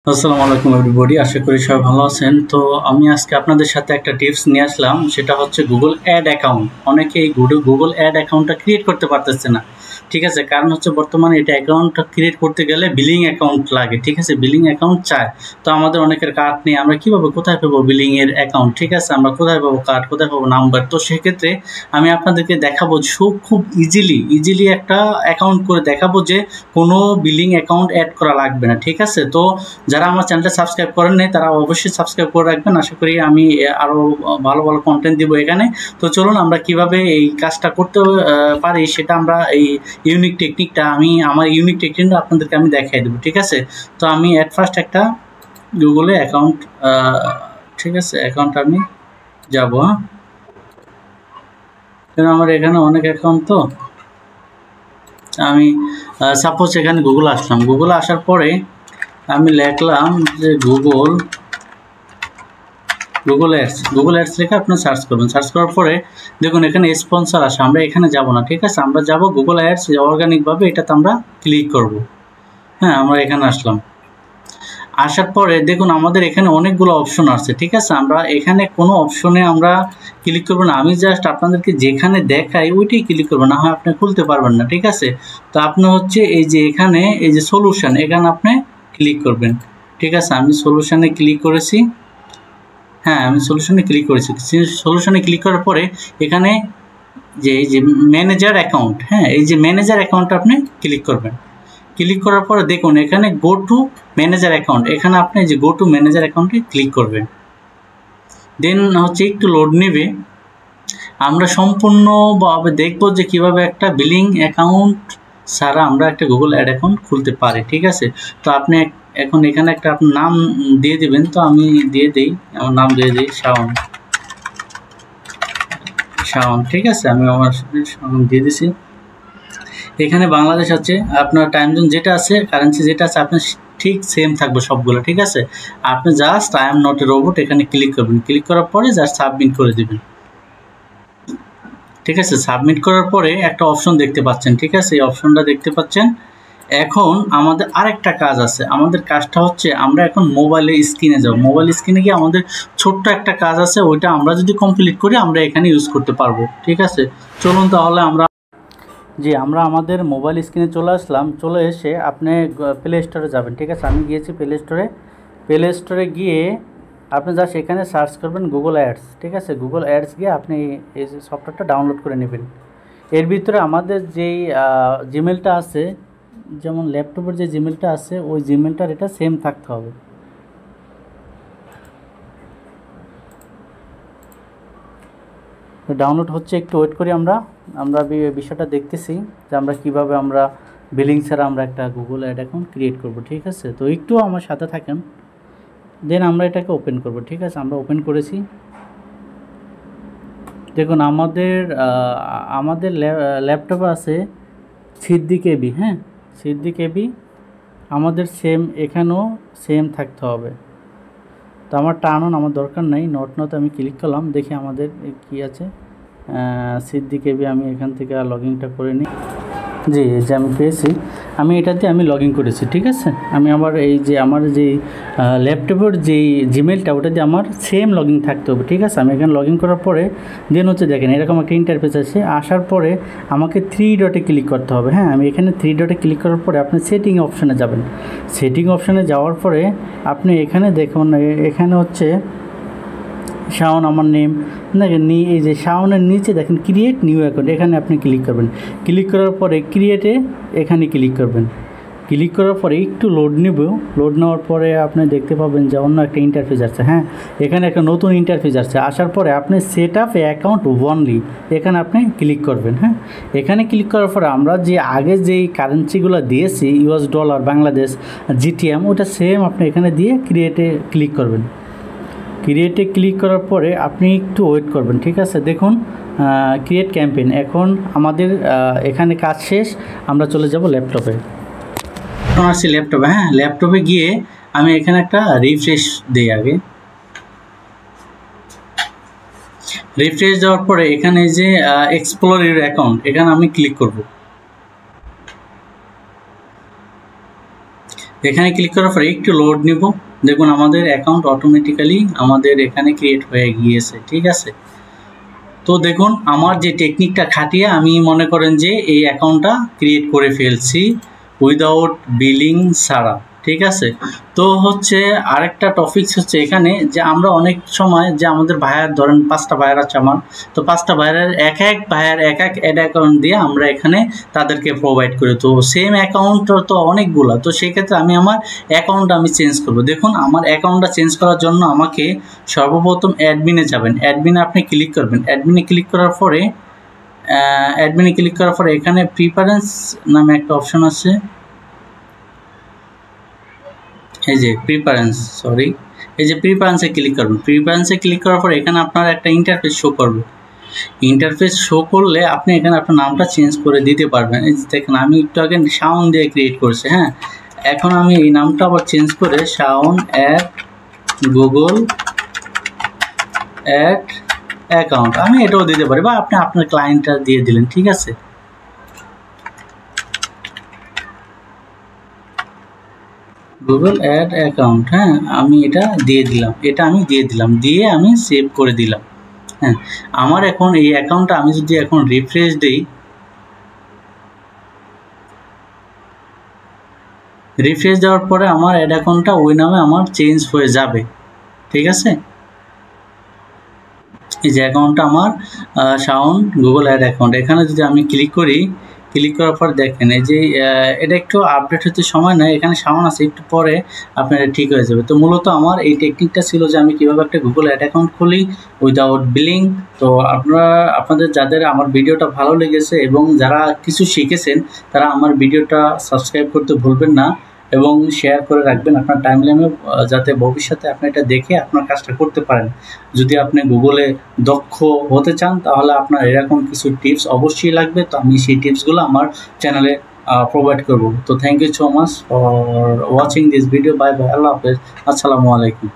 আসসালামু আলাইকুম এভরিবডি, আশা করি সবাই ভালো আছেন। তো আমি আজকে আপনাদের সাথে একটা টিপস নিয়ে আসলাম, সেটা হচ্ছে গুগল অ্যাড অ্যাকাউন্ট। অনেকেই গুগল অ্যাড অ্যাকাউন্টটা ক্রিয়েট করতে পারতেছে না, ঠিক আছে। কারণ হচ্ছে বর্তমানে এটা অ্যাকাউন্টটা ক্রিয়েট করতে গেলে বিলিং অ্যাকাউন্ট লাগে, ঠিক আছে, বিলিং অ্যাকাউন্ট চায়। তো আমাদের অনেকের কার্ড নেই, আমরা কীভাবে কোথায় পাবো বিলিং এর অ্যাকাউন্ট, ঠিক আছে, আমরা কোথায় পাবো কার্ড, কোথায় পাবো নাম্বার। তো সেক্ষেত্রে আমি আপনাদেরকে দেখাবো খুব ইজিলি একটা অ্যাকাউন্ট করে দেখাবো, যে কোনো বিলিং অ্যাকাউন্ট অ্যাড করা লাগবে না, ঠিক আছে। তো যারা আমার চ্যানেলটা সাবস্ক্রাইব করেন নাই তারা অবশ্যই সাবস্ক্রাইব করে রাখবেন। আশা করি আমি আরও ভালো ভালো কন্টেন্ট দিব এখানে। তো চলুন আমরা কিভাবে এই কাজটা করতে পারি সেটা আমরা এই আমার ইউনিক টেকনিকটা আপনাদেরকে আমি দেখাই দেবো, ঠিক আছে। তো আমি অ্যাট ফার্স্ট একটা গুগলে অ্যাকাউন্ট, ঠিক আছে, অ্যাকাউন্ট আমি যাব। কারণ আমার এখানে অনেক অ্যাকাউন্ট, তো আমি সাপোজ এখানে গুগল আসলাম। গুগলে আসার পরে আমি লিখলাম যে গুগল অ্যাডস লিখে আপনি সার্চ করবেন। সার্চ করার পরে দেখুন এখানে স্পন্সর আসে, আমরা এখানে যাব না, ঠিক আছে। আমরা যাব গুগল অ্যাডস অর্গানিকভাবে, এটাতে আমরা ক্লিক করব। হ্যাঁ, আমরা এখানে আসলাম। আসার পরে দেখুন আমাদের এখানে অনেকগুলো অপশন আছে, ঠিক আছে। আমরা এখানে কোনো অপশনে আমরা ক্লিক করবো না, আমি জাস্ট আপনাদেরকে যেখানে দেখাই ওইটাই ক্লিক করবো, না হয় আপনি খুলতে পারবেন না, ঠিক আছে। তো আপনি হচ্ছে এই যে এখানে এই যে সলিউশন, এখানে আপনি ক্লিক করবেন, ঠিক আছে। আমি সলিউশনে ক্লিক করেছি। হ্যাঁ, আমি সলিউশনে ক্লিক করেছি। সলিউশনে ক্লিক করার পরে এখানে যে এই যে ম্যানেজার অ্যাকাউন্ট, হ্যাঁ, এই যে ম্যানেজার অ্যাকাউন্টটা আপনি ক্লিক করবেন। ক্লিক করার পরে দেখুন এখানে গো টু ম্যানেজার অ্যাকাউন্ট, এখানে আপনি যে গো টু ম্যানেজার অ্যাকাউন্টে ক্লিক করবেন। দেন হচ্ছে একটু লোড নেবে, আমরা সম্পূর্ণভাবে দেখব যে কিভাবে একটা বিলিং অ্যাকাউন্ট ছাড়া আমরা একটা গুগল অ্যাড অ্যাকাউন্ট খুলতে পারি, ঠিক আছে। তো আপনি এখন এখানে একটা আপনার নাম দিয়ে দিবেন। তো আমি দিয়ে দিই, আমার নাম দিয়ে দিই শাওন, ঠিক আছে। আমি আমার শাওন দিয়ে দিছি। এখানে বাংলাদেশ আছে, আপনার টাইম জোন যেটা আছে, কারেন্সি যেটা আছে, আপনার ঠিক সেম থাকবে সবগুলো, ঠিক আছে। আপনি just I am not a robot এখানে ক্লিক করবেন। ক্লিক করার পরে জাস্ট সাবমিট করে দেবেন, ঠিক আছে। সাবমিট করার পরে একটা অপশন দেখতে পাচ্ছেন, ঠিক আছে, এই অপশনটা দেখতে পাচ্ছেন। এখন আমাদের আরেকটা কাজ আছে। আমাদের কাজটা হচ্ছে আমরা এখন মোবাইলের স্ক্রিনে যাব। মোবাইল স্ক্রিনে গিয়ে আমাদের ছোট্ট একটা কাজ আছে, ওইটা আমরা যদি কমপ্লিট করি আমরা এখানে ইউজ করতে পারবো, ঠিক আছে। চলুন তাহলে আমরা আমাদের মোবাইল স্ক্রিনে চলে আসলাম। চলে এসে আপনি প্লে স্টোরে যাবেন, ঠিক আছে। আমি গিয়েছি প্লে স্টোরে গিয়ে আপনি জাস্ট এখানে সার্চ করবেন গুগল অ্যাডস, ঠিক আছে। গুগল অ্যাডস গিয়ে আপনি এই সফটওয়্যারটা ডাউনলোড করে নেবেন। এর ভিতরে আমাদের যেই জিমেলটা আছে, যেমন ল্যাপটপের যে জিমেলটা আছে, ওই জিমেলটার এটা সেম থাকতে হবে। ডাউনলোড হচ্ছে, একটু ওয়েট করি। আমরা বিষয়টা দেখতেছি যে আমরা কিভাবে আমরা বিলিং ছাড়া আমরা একটা গুগল অ্যাড অ্যাকাউন্ট ক্রিয়েট করব, ঠিক আছে। তো একটু আমার সাথে থাকেন, দেন আমরা এটাকে ওপেন করব, ঠিক আছে। আমরা ওপেন করেছি। দেখুন আমাদের ল্যাপটপে আছে সিদ্দিক এবি, হ্যাঁ, সিদ্দিক এবি আমাদের সেম, এখানেও সেম থাকতে হবে। তো আমার টার্ন অন আমার দরকার নাই, নট আমি ক্লিক করলাম। দেখি আমাদের কি আছে, সিদ্দিক এবি। আমি এখান থেকে লগ ইনটা করে নিই। জি, এই যে আমি পেয়েছি, আমি এটাতে লগ ইন করেছি, ঠিক আছে। আমি আমার যেই ল্যাপটপের যেই জিমেলটা, ওটা দিয়ে আমার সেম লগ ইন থাকতে হবে, ঠিক আছে। আমি এখানে লগ ইন করার পরে দেন হচ্ছে দেখেন এরকম একটা ইন্টারফেস আছে। আসার পরে আমাকে 3 ডটে ক্লিক করতে হবে। হ্যাঁ, আমি এখানে 3 ডটে ক্লিক করার পরে আপনি সেটিং অপশানে যাবেন। সেটিং অপশানে যাওয়ার পরে আপনি এখানে দেখুন, এখানে হচ্ছে শাওন আমার নেম, দেখেন এই যে শাওনের নিচে দেখেন ক্রিয়েট নিউ অ্যাকাউন্ট, এখানে আপনি ক্লিক করবেন। ক্লিক করার পরে ক্রিয়েটে এখানে ক্লিক করবেন। ক্লিক করার পরে একটু লোড নেওয়ার পরে আপনি দেখতে পাবেন যে অন্য একটা ইন্টারফেস আসছে। হ্যাঁ, এখানে একটা নতুন ইন্টারফেস আসছে। আসার পরে আপনি সেট আপ অ্যাকাউন্ট ওনলি, এখানে আপনি ক্লিক করবেন। হ্যাঁ, এখানে ক্লিক করার পরে আমরা যে আগে যেই কারেন্সিগুলো দিয়েছি, US ডলার, বাংলাদেশ, GTM, ওটা সেম আপনি এখানে দিয়ে ক্রিয়েটে ক্লিক করবেন। ক্রিয়েটে ক্লিক করার পরে আপনি একটু ওয়েট করবেন, ঠিক আছে। দেখুন ক্রিয়েট ক্যাম্পেইন, এখন আমাদের এখানে কাজ শেষ। আমরা চলে যাব ল্যাপটপে। এখন আসছি ল্যাপটপে। হ্যাঁ, ল্যাপটপে গিয়ে আমি এখানে একটা রিফ্রেশ দিই আগে। রিফ্রেশ দেওয়ার পরে এখানে যে এক্সপ্লোর ইউর অ্যাকাউন্ট, এখানে আমি ক্লিক করব। এখানে ক্লিক করার পরে একটু লোড নিব, দেখুন আমাদের অ্যাকাউন্ট অটোমেটিক্যালি আমাদের এখানে ক্রিয়েট হয়ে গিয়েছে। ঠিক আছে, তো দেখুন আমার যে টেকনিকটা খাটিয়ে আমি মনে করেন যে এই অ্যাকাউন্টটা ক্রিয়েট করে ফেলছি উইদাউট বিলিং ছাড়া। ঠিক আছে, তো হচ্ছে আরেকটা টপিকস হচ্ছে এখানে যে আমরা অনেক সময় যে আমাদের ভাইয়ার ধরেন 5টা ভাইয়ার আছে আমার, তো 5টা ভাইয়ার এক এক ভাইয়ার এক এক অ্যাড অ্যাকাউন্ট দিয়ে আমরা এখানে তাদেরকে প্রোভাইড করি। তো সেম অ্যাকাউন্ট তো অনেকগুলো, তো সেক্ষেত্রে আমি আমার অ্যাকাউন্টটা আমি চেঞ্জ করব। দেখুন আমার অ্যাকাউন্টটা চেঞ্জ করার জন্য আমাকে সর্বপ্রথম অ্যাডমিনে যাবেন, অ্যাডমিনে আপনি ক্লিক করবেন। অ্যাডমিনে ক্লিক করার পরে এখানে প্রিফারেন্স নামে একটা অপশন আছে, এই যে প্রিফারেন্সে ক্লিক করবেন। প্রিফারেন্সে ক্লিক করার পর এখানে আপনার একটা ইন্টারফেস শো করবে। ইন্টারফেস শো করলে আপনি এখানে আপনার নামটা চেঞ্জ করে দিতে পারবেন। এই যে দেখেন আমি একটু আগে শাওন দিয়ে ক্রিয়েট করছি, হ্যাঁ, এখন আমি এই নামটা আবার চেঞ্জ করে Shaon at Google at account আমি এটাও দিতে পারি, বা আপনি আপনার ক্লায়েন্টটা দিয়ে দিলেন। ঠিক আছে, গুগল অ্যাড অ্যাকাউন্ট, হ্যাঁ আমি এটা দিয়ে দিলাম, দিয়ে আমি সেভ করে দিলাম। হ্যাঁ, আমার এখন এই অ্যাকাউন্টটা আমি যদি এখন রিফ্রেশ দিই, রিফ্রেশ দেওয়ার পরে আমার অ্যাড অ্যাকাউন্টটা ওই নামে আমার চেঞ্জ হয়ে যাবে। ঠিক আছে, এই যে অ্যাকাউন্টটা আমার শাওন গুগল অ্যাড অ্যাকাউন্ট, এখানে যদি আমি ক্লিক করি, ক্লিক করার পর দেখেন এই যে এটা একটু আপডেট হতে সময় নেয়, এখানে শাওন আছে, একটু পরে আপনার ঠিক হয়ে যাবে। তো মূলত আমার এই টেকনিকটা ছিল যে আমি কীভাবে একটা গুগল অ্যাড অ্যাকাউন্ট খুলি উইদাউট বিলিং। তো আপনাদের যাদের আমার ভিডিওটা ভালো লেগেছে এবং যারা কিছু শিখেছেন তারা আমার ভিডিওটা সাবস্ক্রাইব করতে ভুলবেন না এবং শেয়ার করে রাখবেন আপনার টাইমলাইনে, যাতে ভবিষ্যতে আপনি এটা দেখে আপনার কাজটা করতে পারেন। যদি আপনি গুগলে দক্ষ হতে চান তাহলে আপনার এরকম কিছু টিপস অবশ্যই লাগবে, তো আমি সেই টিপসগুলো আমার চ্যানেলে প্রোভাইড করব। তো thank you so much for watching this video. Bye bye, আল্লাহ হাফেজ, আসসালামু আলাইকুম।